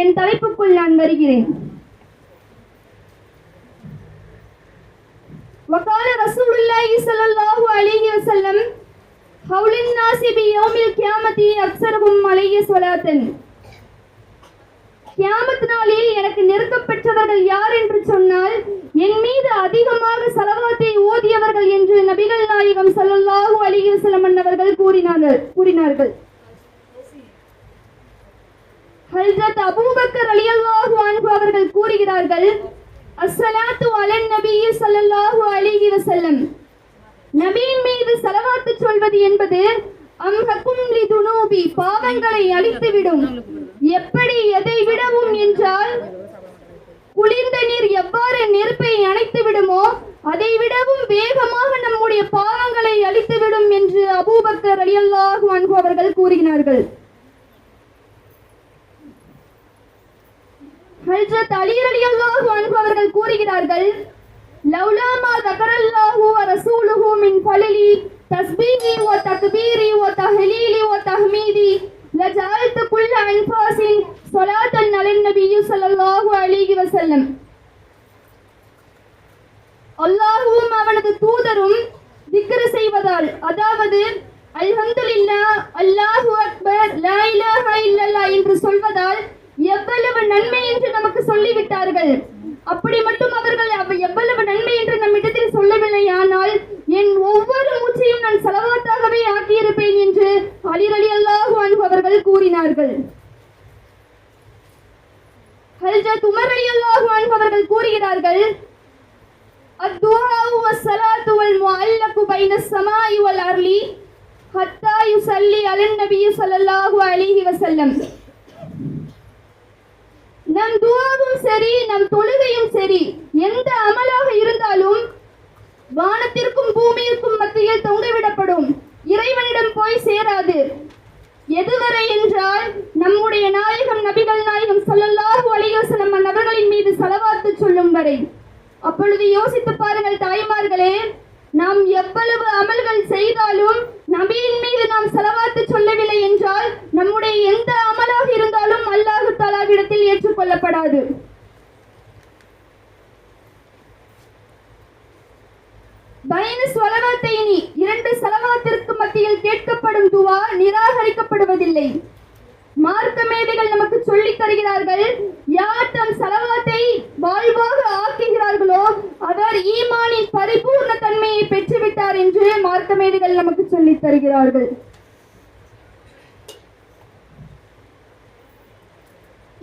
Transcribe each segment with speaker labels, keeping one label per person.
Speaker 1: என் தலைப்புக்குள் நான் வருகிறேன். وقال رسول الله صلى الله عليه وسلم حول الناس بيوم القيامة أكثرهم علي صلاة. கியாமத் நாளில் எனக்கு நெருக்கப்பட்டவர்கள் யார் என்று சொன்னால் என் மீது அதிகமாக ஸலவாத்தை ஓதியவர்கள் என்று நபிகள் நாயகம் ஸல்லல்லாஹு அலைஹி வஸல்லம் அவர்கள் கூறினார்கள். ஹஜ்ரத் அபூபக்கர் ரலியல்லாஹு அன்ஹு அவர்கள் கூறுகிறார்கள், அஸ்ஸலாத்து அலன் நபி ஸல்லல்லாஹு அலைஹி வஸல்லம், நபியின் மீது ஸலவாத்து சொல்வது என்பது அம்ஹகும் லிதுனூபி, பாவங்களை அழித்துவிடும். எப்படி, எதை விடவும் என்றால் குளிர்ந்த நீர் எவ்வாறு நெருப்பை அணைத்து விடுமோ அதை விடவும் வேகமாக நம்முடைய பாவங்களை அழித்துவிடும் என்று அபூபக்கர் ரலியல்லாஹு அன்ஹு அவர்கள் கூறினார்கள். ஹஜ்ரத் அலி ரலியல்லாஹு அன்ஹு அவர்கள் கூறுகிறார்கள், லௌலா மா ذكرallahu ورسوله من فضل تسبيحي وتكبيري وتهليلي وتحميدي لجعلت كل انفاس صلاة على النبي صلى الله عليه وسلم. அல்லாஹ்வும் அவனது தூதரும் திக்ர் செய்வதால், அதாவது அல்ஹம்துலில்லாஹ், அல்லாஹு அக்பர், லா இலாஹா இல்லல்லாஹ் என்று சொல்வதால் எவ்வளவு நன்மை என்று நமக்கு சொல்லிவிட்டார்கள். அப்படி மட்டும் அவர்கள் எவ்வளவு நன்மை என்று நம்மிடத்தில் சொல்லவில்லை, ஆனால் என் ஒவ்வொரு மூச்சையும் நான் ஸலவாத்தாகவே ஆக்கியிருப்பேன் என்று அலி ரலியல்லாஹு அன்ஹு அவர்கள் கூறினார்கள். ஹஜ்ரத் உமர் ரலியல்லாஹு அன்ஹு அவர்கள் கூறுகிறார்கள், அத்துஆஉ வஸ்ஸலாத்து வல் முஅல்லகு பைன ஸமாஇ வல் அர்லி ஹத்தா யுஸல்லி அலன் நபி ஸல்லல்லாஹு அலைஹி வஸல்லம். நம் துஆவும் சரி, நம் தொழுகையும் சரி, எந்த அமலாக இருந்தாலும் வானத்திற்கும் பூமியிற்கும் மத்தியில் தொங்கவிடப்படும், இறைவனிடம் போய் சேராது. எதுவரை என்றால் நம்முடைய நாயகம் நபிகள் நாயகம் ஸல்லல்லாஹு அலைஹி வஸல்லம் அவர்களின் மீது ஸலவாத்து சொல்லும் வரை. அப்பொழுது யோசித்து பாருங்கள் தாய்மார்களே, நாம் எவ்வளவு அமல்கள் செய்தாலும் நபியின் மீது நாம் ஸலவாத்து சொல்லவில்லை என்றால் நம்முடைய எந்த அமலாக இருந்தாலும் அல்லாஹ் தஆலாவிடத்தில் ஏற்றுக்கொள்ளப்படாது. பைன ஸலவாத்தைனி, இரண்டு ஸலவாத்திற்கு மத்தியில் கேட்கப்படும் துஆ நிராகரிக்கப்படுவதில்லை. மார்க்க மேதைகள் நமக்கு சொல்லித் தருகிறார்கள், யார் தம் ஸலவாத்தை வாழ்வாக ஆக்குகிறார்களோ அவர் ஈமானின் பரிபூர்ண தன்மையை பெற்றுவிட்டார் என்று மார்க்க மேதைகள் நமக்கு சொல்லித் தருகிறார்கள்.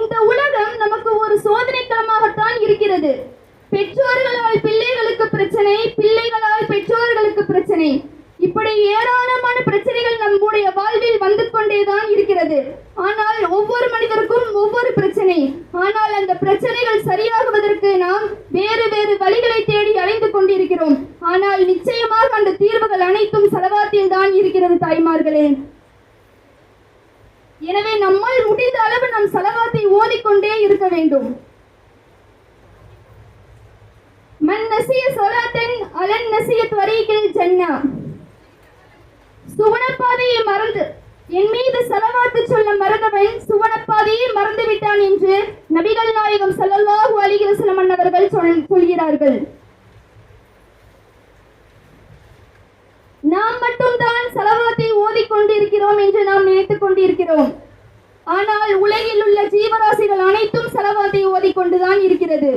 Speaker 1: இந்த உலகம் நமக்கு ஒரு சோதனைக்களமாகத்தான் இருக்கிறது. பெற்றோர்களால் பிள்ளைகளுக்கு பிரச்சனை, பிள்ளைகளால் பெற்றோர்களுக்கு பிரச்சனை, இப்படி ஏராளமான பிரச்சனைகள் நம்முடைய வாழ்வில் வந்து கொண்டேதான் இருக்கிறது. ஆனால் ஒவ்வொரு மனிதருக்கும் ஒவ்வொரு பிரச்சனை. ஆனால் அந்த பிரச்சனைகள் சரியாகுவதற்கு நாம் வேறு வேறு வழிகளை தேடி அலைந்து கொண்டிருக்கிறோம். ஆனால் நிச்சயமாக அந்த தீர்வுகள் அனைத்தும் ஸலவாத்தில் தான் இருக்கிறது தாய்மார்களே. எனவே நம்மால் முடிந்த அளவு நாம் ஸலவாத்தை ஓதிக்கொண்டே இருக்க வேண்டும். மன் நசிய ஸலாத்தன் அலன் நசிய த்வரீகில் ஜன்னா, சுவனப்பாதையை மறந்து என் மீது ஸலவாத்து சொல்ல மறந்தவன் சுவனப்பாதையை மறந்து விட்டான் என்று நபிகள் நாயகம் ஸல்லல்லாஹு அலைஹி வஸல்லம் அவர்கள் சொல்கிறார்கள். நாம் மட்டும்தான் ஸலவாத்தை ஓதிக்கொண்டிருக்கிறோம் என்று நாம் நினைத்துக் கொண்டிருக்கிறோம். ஆனால் உலகில் உள்ள ஜீவராசிகள் அனைத்தும் ஸலவாத்தை ஓதிக்கொண்டுதான் இருக்கிறது.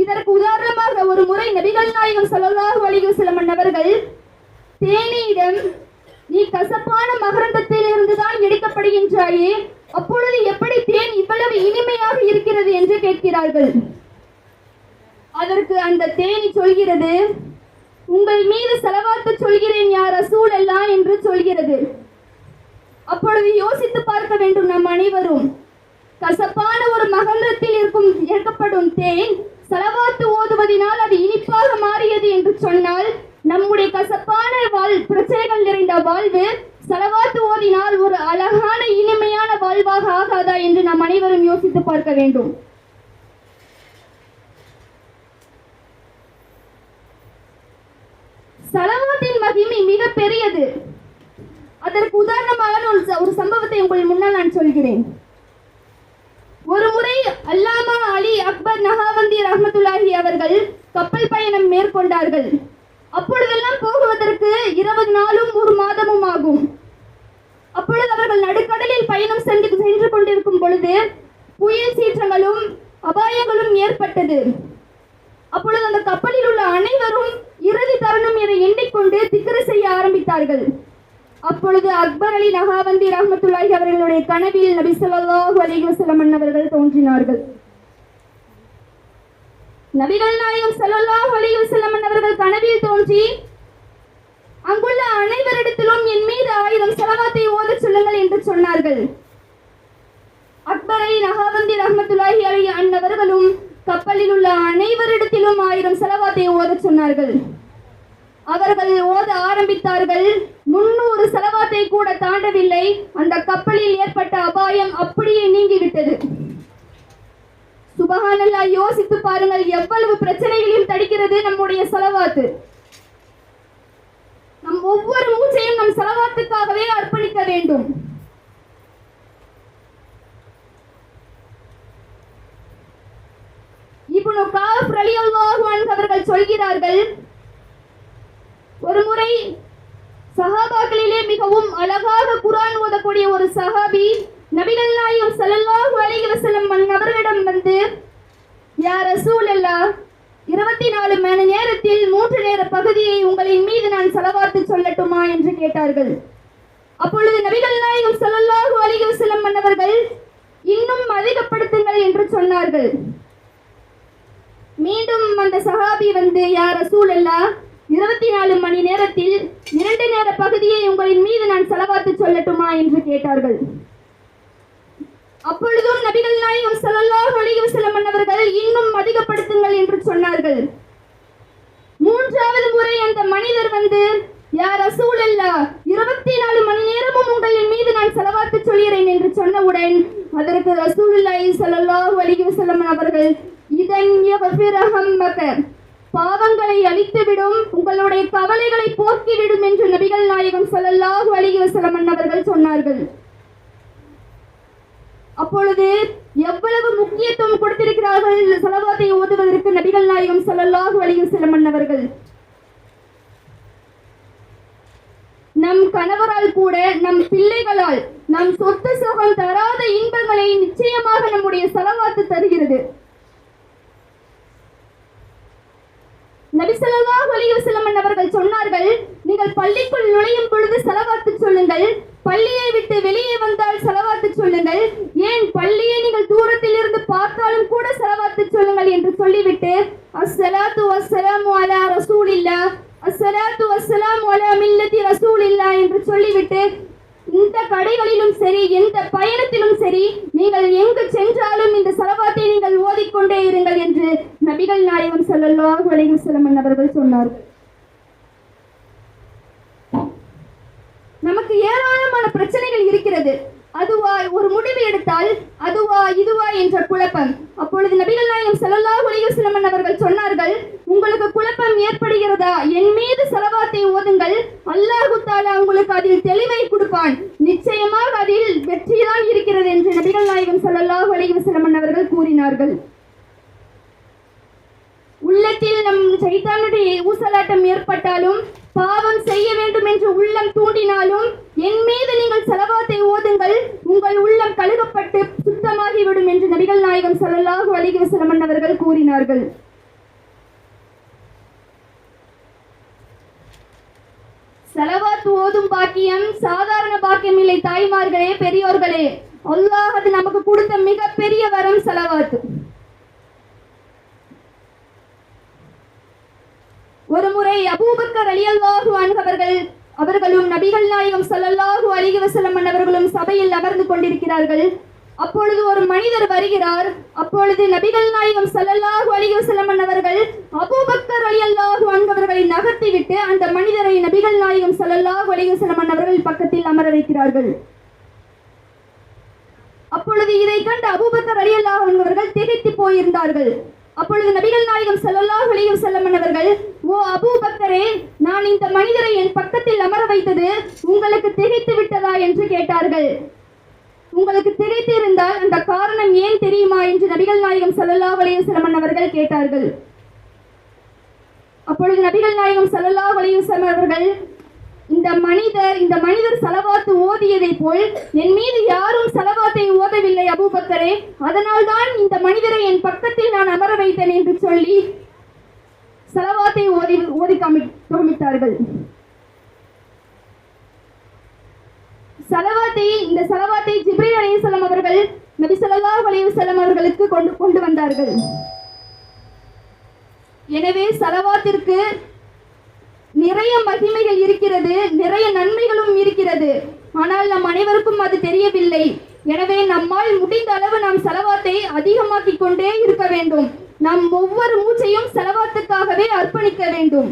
Speaker 1: இதற்கு உதாரணமாக ஒரு முறை நபிகள் நாயகம் ஸல்லல்லாஹு அலைஹி வஸல்லம் அவர்கள் தேனியிடம், நீ கசப்பான மகரந்தத்தில் இருந்துதான் எடுக்கப்படுகின்றாயே, அப்பொழுது எப்படி தேன் இவ்வளவு இனிமையாக இருக்கிறது என்று கேட்கிறார்கள். அதற்கு அந்த தேனி சொல்கிறது, உங்கள் மீது ஸலவாத்து சொல்கிறேன் யா ரசூலல்லாஹ் என்று சொல்கிறது. அப்பொழுது யோசித்து பார்க்க வேண்டும் நம் அனைவரும். கசப்பான ஒரு மகரந்தத்தில் எடுக்கப்படும் தேன் ஸலவாத்து ஓதுவதினால் அது இனிப்பாக மாறியது என்று சொன்னால், நம்முடைய கசப்பான பிரச்சனைகள் நிறைந்த வாழ்வு ஸலவாத்து ஓதினால் ஒரு அழகான இனிமையான வாழ்வாக ஆகாதா என்று நாம் அனைவரும் யோசித்து பார்க்க வேண்டும். ஸலவாத்தின் மகிமை மிக பெரியது. அதற்கு உதாரணமாக ஒரு சம்பவத்தை உங்கள் முன்னால் நான் சொல்கிறேன். அல்லாமா அலி அக்பர் நஹாவந்தி ரஹ்மத்துல்லாஹி அவர்கள் கப்பல் பயணம் மேற்கொண்டார்கள். அப்பொழுதெல்லாம் போகுவதற்கு 20 நாளும் 1 மாதமும் ஆகும். அப்பொழுது அவர்கள் நடுக்கடலில் பயணம் சென்று கொண்டிருக்கும் பொழுது புயல் சீற்றங்களும் அபாயங்களும் ஏற்பட்டது. அப்பொழுது அந்த கப்பலில் உள்ள அனைவரும் இறுதி தருணம் என எண்ணிக்கொண்டு திக்ரு செய்ய ஆரம்பித்தார்கள். அப்பொழுது அக்பர் அலி நஹாவந்தி ரஹ்மத்துல்லாஹி அவர்களுடைய கனவில் நபி ஸல்லல்லாஹு அலைஹி வஸல்லம் அவர்கள் தோன்றினார்கள். நபிகள் நாயகம் ஸல்லல்லாஹு அலைஹி வஸல்லம் அவர்கள் கனவில் தோன்றி அங்குள்ள அனைவரிடத்திலும் என் மீது 1000 ஸலவாத்தை ஓதச் சொல்லுங்கள் என்று சொன்னார்கள். அக்பர் அலி நஹாவந்தி ரஹ்மத்துல்லாஹி அலைஹி அன்னவர்களும் கப்பலில் உள்ள அனைவரிடத்திலும் 1000 ஸலவாத்தை ஓதச் சொன்னார்கள். அவர்கள் ஓத ஆரம்பித்தார்கள். 300 ஸலவாத்தை கூட தாண்டவில்லை. அந்த கப்பலில் ஏற்பட்ட அபாயம் அப்படியே நீங்கிவிட்டது. சுபஹானல்லாஹ், யோசித்து பாருங்கள், எவ்வளவு பிரச்சனைகளையும் தடுக்கிறது நம்முடைய ஸலவாத்து. நம் ஒவ்வொரு மூச்சையும் நம் ஸலவாத்துக்காகவே அர்ப்பணிக்க வேண்டும். இப்னு காஃப் ரலியல்லாஹு அன்ஹு அவர்கள் சொல்கிறார்கள், ஒரு முறை சஹாபாக்களிலே மிகவும் அழகாக குர்ஆன் ஓதக்கூடிய ஒரு சஹாபி நபிகள் நாயகம் ஸல்லல்லாஹு அலைஹி வஸல்லம் அவர்களிடம் வந்து, யா ரசூலல்லாஹ், 24 மணி நேரத்தில் 3 நேர பகுதியை உங்களின் மீது நான் ஸலவாத்து சொல்லட்டுமா என்று கேட்டார்கள். அப்பொழுது நபிகள் நாயகம் ஸல்லல்லாஹு அலைஹி வஸல்லம் அவர்கள் இன்னும் அதிகப்படுத்துங்கள் என்று சொன்னார்கள். மீண்டும் அந்த சஹாபி வந்து, யா ரசூலல்லாஹ், 24 மணி நேரத்தில் 2 நேர பகுதியை உங்களின் மீது நான் ஸலவாத்து சொல்லட்டுமா என்று கேட்டார்கள். அப்பொழுதும் நபிகள் நாயகம் ஸல்லல்லாஹு அலைஹி வஸல்லம் அவர்கள் இன்னும் அதிகப்படுத்துங்கள் என்று சொன்னார்கள். 3வது முறை அந்த மனிதர் வந்து, யா ரசூலல்லாஹ், 24 மணி நேரமும் உங்களின் மீது நான் ஸலவாத்து சொல்கிறேன் என்று சொன்னவுடன் அதற்கு ரசூலுல்லாஹி ஸல்லல்லாஹு அலைஹி வஸல்லம் அவர்கள், இதன் யஃபிரஹம்மக, பாவங்களை அழித்துவிடும், உங்களுடைய கவலைகளை போக்கிவிடும் என்று நபிகள் நாயகம் ஸல்லல்லாஹு அலைஹி வஸல்லம் அவர்கள் சொன்னார்கள். அப்பொழுது எவ்வளவு முக்கியத்துவம் கொடுத்திருக்கிறார்கள் ஸலவாத்தை ஓதுவதற்கு நபிகள் நாயகம் ஸல்லல்லாஹு அலைஹி வஸல்லம் அவர்கள். நம் கணவரால் கூட, நம் பிள்ளைகளால், நம் சொத்து சுகம் தராத இன்பங்களை நிச்சயமாக நம்முடைய ஸலவாத்து தருகிறது. நபி ஸல்லல்லாஹு அலைஹி வஸல்லம் அவர்கள் சொன்னார்கள், நீங்கள் பள்ளிக்குள் நுழையும் பொழுது ஸலவாத்து சொல்லுங்கள், பள்ளியை விட்டு வெளியே வந்தால் ஸலவாத்து சொல்லுங்கள், ஏன் பள்ளியை நீங்கள் தூரத்தில் இருந்து பார்த்தாலும் கூட ஸலவாத்து சொல்லுங்கள் என்று சொல்லிவிட்டு, அஸ்ஸலாத்து வஸ்ஸலாமு அலா ரசூலில்லாஹ், அஸ்ஸலாத்து வஸ்ஸலாமு அலா மில்லத்தி ரசூலில்லாஹ் என்று சொல்லிவிட்டு, இந்த கடைகளிலும் சரி, எந்த பயணத்திலும் சரி, நீங்கள் எங்கு சென்றாலும் இந்த ஸலவாத்தை நீங்கள் ஓதிக்கொண்டே இருங்கள் என்று நபிகள் நாயகம் ஸல்லல்லாஹு அலைஹி வஸல்லம் அவர்கள் சொன்னார்கள். நமக்கு ஏராளமான பிரச்சனைகள் இருக்கிறது. அதுவா ஒரு முடிவு எடுத்தால் அதுவா இதுவா என்ற குழப்பம். அப்பொழுது நபிகள் நாயகம் ஸல்லல்லாஹு அலைஹி வஸல்லம் அவர்கள் சொன்னார்கள், உங்களுக்கு குழப்பம் ஏற்படுகிறதா, என் மீது ஸலவாத்தை ஓதுங்கள், அல்லாஹ் தஆலா உங்களுக்கு அதில் தெளிவை கொடுப்பான், நிச்சயமாக அதில் வெற்றிதான் இருக்கிறது என்று நபிகள் நாயகம் ஸல்லல்லாஹு அலைஹி வஸல்லம் அவர்கள் கூறினார்கள். உள்ளத்தில் நம் சைத்தானுடைய ஊசலாட்டம் ஏற்பட்டாலும், பாவம் செய்ய வேண்டும் என்று உள்ளம் தூண்டினாலும், என் மீது நீங்கள் ஸலவாத்தை ஓதுங்கள், உங்கள் உள்ளம் கழுகப்பட்டு சுத்தமாகிவிடும் என்று நபிகள் நாயகம் ஸல்லல்லாஹு அலைஹி வஸல்லம் அவர்கள் கூறினார்கள். ஸலவாத் ஓதும் பாக்கியம் சாதாரண பாக்கியம் இல்லை தாய்மார்களே, பெரியோர்களே. அல்லாஹ் அது நமக்கு கொடுத்த மிகப்பெரிய வரம் ஸலவாத். ஒரு முறை அபூபக்கர் ரலியல்லாஹு அன்ஹு அவர்களும் நபிகள் நாயகம் ஸல்லல்லாஹு அலைஹி வஸல்லம் அவர்களும் சபையில் அமர்ந்து கொண்டிருக்கிறார்கள். அப்பொழுது ஒரு மனிதர் வருகிறார். அப்பொழுது நபிகள் நாயகம் ஸல்லல்லாஹு அலைஹி வஸல்லம் அவர்கள் அபூபக்கர் ரலியல்லாஹு அன்ஹு அவர்களை நகர்த்திவிட்டு அந்த மனிதரை நபிகள் நாயகம் ஸல்லல்லாஹு அலைஹி வஸல்லம் அவர்கள் பக்கத்தில் அமர வைக்கிறார்கள். அப்பொழுது இதை கண்டு அபூபக்கர் ரலியல்லாஹு அன்ஹு அவர்கள் திகைத்து போயிருந்தார்கள். அப்பொழுது நபிகள் நாயகம் ஸல்லல்லாஹு அலைஹி வஸல்லம் அவர்கள், ஓ அபூபக்கரே, நான் இந்த மனிதரை என் பக்கத்தில் அமர வைத்தது உங்களுக்கு திகைத்து விட்டதா என்று கேட்டார்கள். உங்களுக்கு திகைத்து இருந்தால் அந்த காரணம் ஏன் தெரியுமா என்று நபிகள் நாயகம் ஸல்லல்லாஹு அலைஹி வஸல்லம் அவர்கள் கேட்டார்கள். அப்பொழுது நபிகள் நாயகம் ஸல்லல்லாஹு அலைஹி வஸல்லம் அவர்கள், இந்த மனிதர் ஸலவாத்து ஓதியதை போல் என் மீது யாரும் ஸலவாத்தை ஓதவில்லை அபூபக்கரே, அதனால்தான் இந்த மனிதரை என் பக்கத்தில் நான் அமர வைத்தேன் என்று சொல்லி ஸலவாத்தை ஓதி காமித்தார்கள். இந்த ஸலவாத்தை ஜிப்ரீல் அலைஹிஸ்ஸலாம் அவர்கள் நபி ஸல்லல்லாஹு அலைஹி வஸல்லம் அவர்களுக்கு கொண்டு வந்தார்கள். எனவே ஸலவாத்திற்கு நிறைய மகிமைகள் இருக்கிறது, நிறைய நன்மைகளும் இருக்கிறது. ஆனால் நம் அனைவருக்கும் அது தெரியவில்லை. எனவே நம்மால் முடிந்த அளவு நாம் ஸலவாத்தை அதிகமாக்கிக் கொண்டே இருக்க வேண்டும். நாம் ஒவ்வொரு மூச்சையும் ஸலவாத்துக்காகவே அர்ப்பணிக்க வேண்டும்.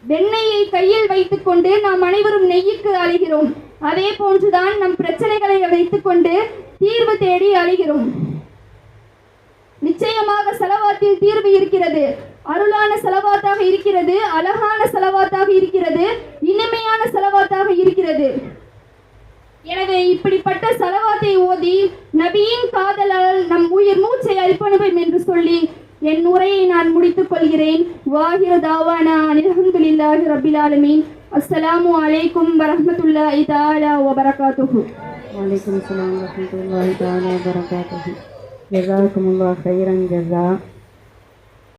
Speaker 1: வெண்ணெயை கையில் வைத்துக் கொண்டு நாம் அனைவரும் நெய்யுக்கு அலைகிறோம். அதே போன்றுதான் நம் பிரச்சனைகளை வைத்துக் கொண்டு தீர்வு தேடி அலைகிறோம். நிச்சயமாக ஸலவாத்தில் தீர்வு இருக்கிறது. அருளான ஸலவாத்தாக இருக்கிறது, அழகான ஸலவாத்தாக இருக்கிறது, இனிமையான ஸலவாத்தாக இருக்கிறது. எனவே இப்படிப்பட்ட ஸலவாத்தை ஓதி நபியின் காதலால் நம் உயிர் மூச்சை அர்ப்பணிப்போம் என்று சொல்லி என் உரையை நான் முடித்துக் கொள்கிறேன். வாஹிரு தாவானா அல்ஹம்துலில்லாஹி ரப்பில் ஆலமீன். அஸ்ஸலாமு அலைக்கும் வரஹ்மத்துல்லாஹி தஆலா வபரகாத்துஹு.
Speaker 2: வலைக்கும் ஸலாம் வரஹ்மத்துல்லாஹி தஆலா வபரகாத்துஹு. ஜஸாக்குமுல்லாஹ் கைரன் ஜஸா.